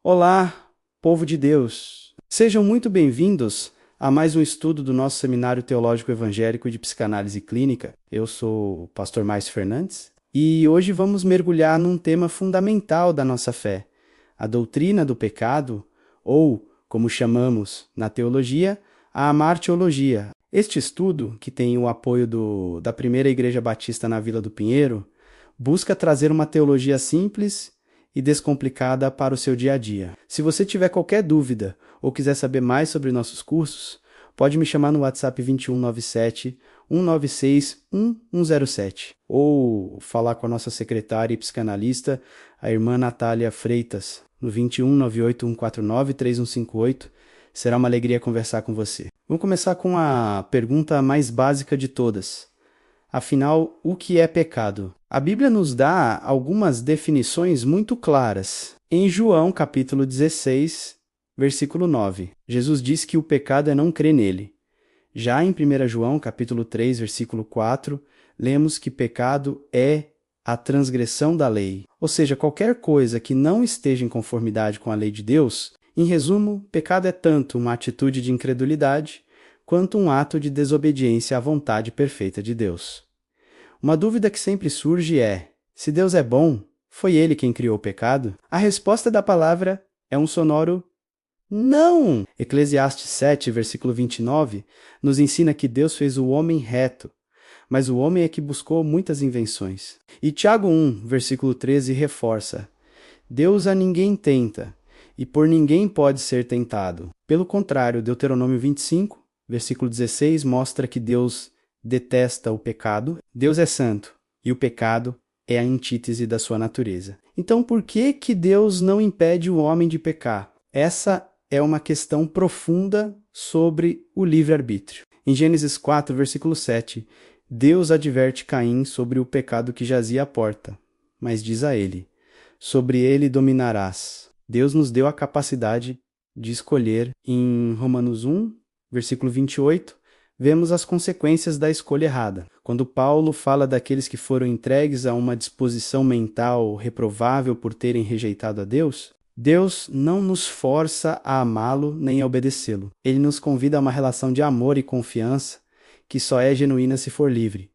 Olá, povo de Deus! Sejam muito bem-vindos a mais um estudo do nosso Seminário Teológico Evangélico de Psicanálise Clínica. Eu sou o pastor Márcio Fernandes e hoje vamos mergulhar num tema fundamental da nossa fé, a doutrina do pecado, ou, como chamamos na teologia, a amartiologia. Este estudo, que tem o apoio da Primeira Igreja Batista na Vila do Pinheiro, busca trazer uma teologia simples e descomplicada para o seu dia a dia. Se você tiver qualquer dúvida ou quiser saber mais sobre nossos cursos, pode me chamar no WhatsApp 2197 196 1107 ou falar com a nossa secretária e psicanalista, a irmã Natália Freitas, no 2198 149 3158. Será uma alegria conversar com você. Vamos começar com a pergunta mais básica de todas. Afinal, o que é pecado? A Bíblia nos dá algumas definições muito claras. Em João, capítulo 16, versículo 9, Jesus diz que o pecado é não crer nele. Já em 1 João, capítulo 3, versículo 4, lemos que pecado é a transgressão da lei. Ou seja, qualquer coisa que não esteja em conformidade com a lei de Deus. Em resumo, pecado é tanto uma atitude de incredulidade quanto um ato de desobediência à vontade perfeita de Deus. Uma dúvida que sempre surge é: se Deus é bom, foi Ele quem criou o pecado? A resposta da palavra é um sonoro não! Eclesiastes 7, versículo 29, nos ensina que Deus fez o homem reto, mas o homem é que buscou muitas invenções. E Tiago 1, versículo 13, reforça: Deus a ninguém tenta, e por ninguém pode ser tentado. Pelo contrário, Deuteronômio 25, versículo 16, mostra que Deus detesta o pecado. Deus é santo e o pecado é a antítese da sua natureza. Então, por que Deus não impede o homem de pecar? Essa é uma questão profunda sobre o livre-arbítrio. Em Gênesis 4, versículo 7, Deus adverte Caim sobre o pecado que jazia à porta, mas diz a ele: sobre ele dominarás. Deus nos deu a capacidade de escolher. Em Romanos 1, versículo 28, vemos as consequências da escolha errada. Quando Paulo fala daqueles que foram entregues a uma disposição mental reprovável por terem rejeitado a Deus, Deus não nos força a amá-lo nem a obedecê-lo. Ele nos convida a uma relação de amor e confiança que só é genuína se for livre.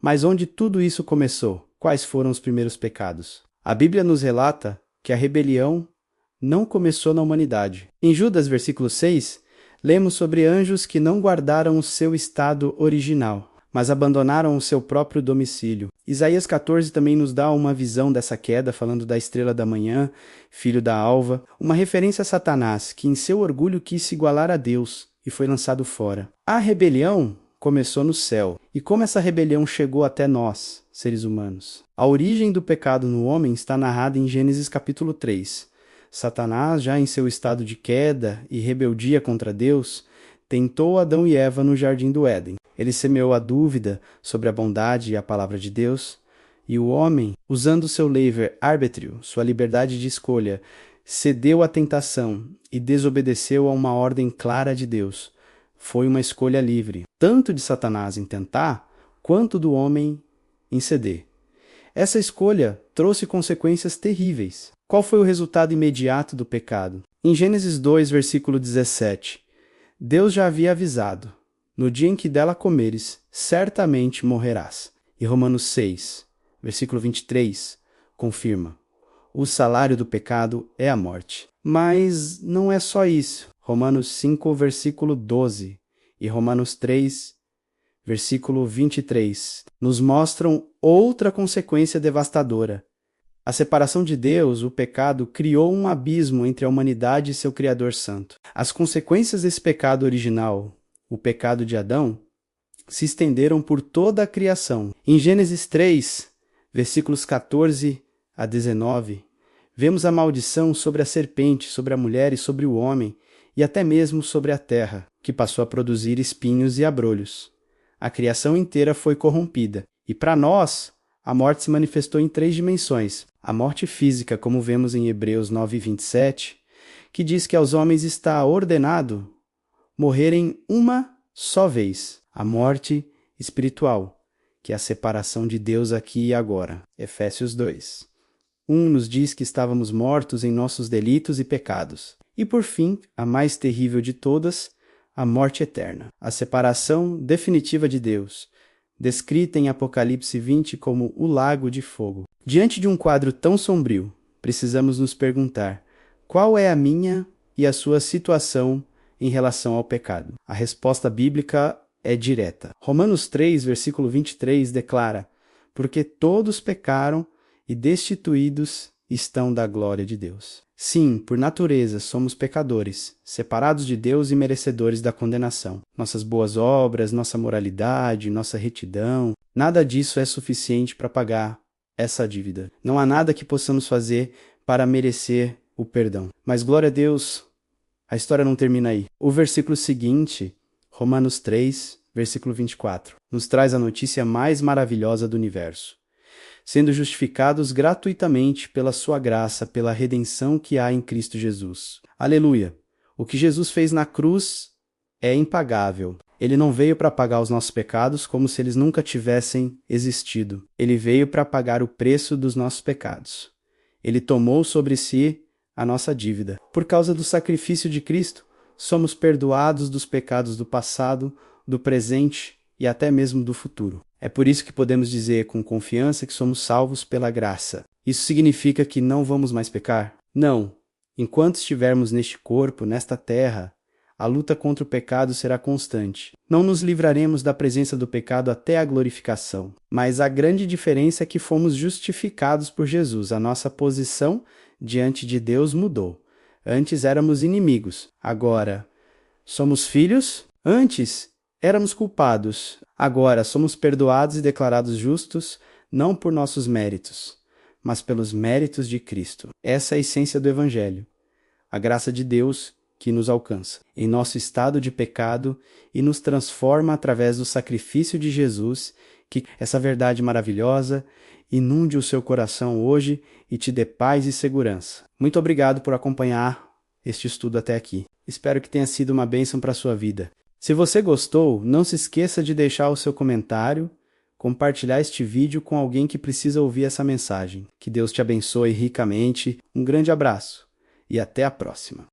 Mas onde tudo isso começou? Quais foram os primeiros pecados? A Bíblia nos relata que a rebelião não começou na humanidade. Em Judas, versículo 6, lemos sobre anjos que não guardaram o seu estado original, mas abandonaram o seu próprio domicílio. Isaías 14 também nos dá uma visão dessa queda, falando da estrela da manhã, filho da alva, uma referência a Satanás, que em seu orgulho quis se igualar a Deus e foi lançado fora. A rebelião começou no céu. E como essa rebelião chegou até nós, seres humanos? A origem do pecado no homem está narrada em Gênesis capítulo 3. Satanás, já em seu estado de queda e rebeldia contra Deus, tentou Adão e Eva no jardim do Éden. Ele semeou a dúvida sobre a bondade e a palavra de Deus, e o homem, usando seu livre-arbítrio, sua liberdade de escolha, cedeu à tentação e desobedeceu a uma ordem clara de Deus. Foi uma escolha livre, tanto de Satanás em tentar, quanto do homem em ceder. Essa escolha trouxe consequências terríveis. Qual foi o resultado imediato do pecado? Em Gênesis 2, versículo 17, Deus já havia avisado: no dia em que dela comeres, certamente morrerás. E Romanos 6, versículo 23, confirma: o salário do pecado é a morte. Mas não é só isso. Romanos 5, versículo 12 e Romanos 3, versículo 23, nos mostram outra consequência devastadora. A separação de Deus, o pecado, criou um abismo entre a humanidade e seu Criador Santo. As consequências desse pecado original, o pecado de Adão, se estenderam por toda a criação. Em Gênesis 3, versículos 14 a 19, vemos a maldição sobre a serpente, sobre a mulher e sobre o homem, e até mesmo sobre a terra, que passou a produzir espinhos e abrolhos. A criação inteira foi corrompida. E para nós, a morte se manifestou em 3 dimensões. A morte física, como vemos em Hebreus 9, 27, que diz que aos homens está ordenado morrerem uma só vez. A morte espiritual, que é a separação de Deus aqui e agora. Efésios 2. Um nos diz que estávamos mortos em nossos delitos e pecados. E por fim, a mais terrível de todas, a morte eterna, a separação definitiva de Deus, descrita em Apocalipse 20 como o lago de fogo. Diante de um quadro tão sombrio, precisamos nos perguntar: qual é a minha e a sua situação em relação ao pecado? A resposta bíblica é direta. Romanos 3, versículo 23 declara: porque todos pecaram e destituídos estão da glória de Deus. Sim, por natureza somos pecadores, separados de Deus e merecedores da condenação. Nossas boas obras, nossa moralidade, nossa retidão, nada disso é suficiente para pagar essa dívida. Não há nada que possamos fazer para merecer o perdão. Mas glória a Deus, a história não termina aí. O versículo seguinte, Romanos 3, versículo 24, nos traz a notícia mais maravilhosa do universo. Sendo justificados gratuitamente pela sua graça, pela redenção que há em Cristo Jesus. Aleluia! O que Jesus fez na cruz é impagável. Ele não veio para pagar os nossos pecados como se eles nunca tivessem existido. Ele veio para pagar o preço dos nossos pecados. Ele tomou sobre si a nossa dívida. Por causa do sacrifício de Cristo, somos perdoados dos pecados do passado, do presente e até mesmo do futuro. É por isso que podemos dizer com confiança que somos salvos pela graça. Isso significa que não vamos mais pecar? Não. Enquanto estivermos neste corpo, nesta terra, a luta contra o pecado será constante. Não nos livraremos da presença do pecado até a glorificação. Mas a grande diferença é que fomos justificados por Jesus. A nossa posição diante de Deus mudou. Antes éramos inimigos. Agora, somos filhos? Antes, éramos culpados. Agora, somos perdoados e declarados justos, não por nossos méritos, mas pelos méritos de Cristo. Essa é a essência do Evangelho. A graça de Deus que nos alcança em nosso estado de pecado e nos transforma através do sacrifício de Jesus. Que essa verdade maravilhosa inunde o seu coração hoje e te dê paz e segurança. Muito obrigado por acompanhar este estudo até aqui. Espero que tenha sido uma bênção para a sua vida. Se você gostou, não se esqueça de deixar o seu comentário, compartilhar este vídeo com alguém que precisa ouvir essa mensagem. Que Deus te abençoe ricamente. Um grande abraço e até a próxima.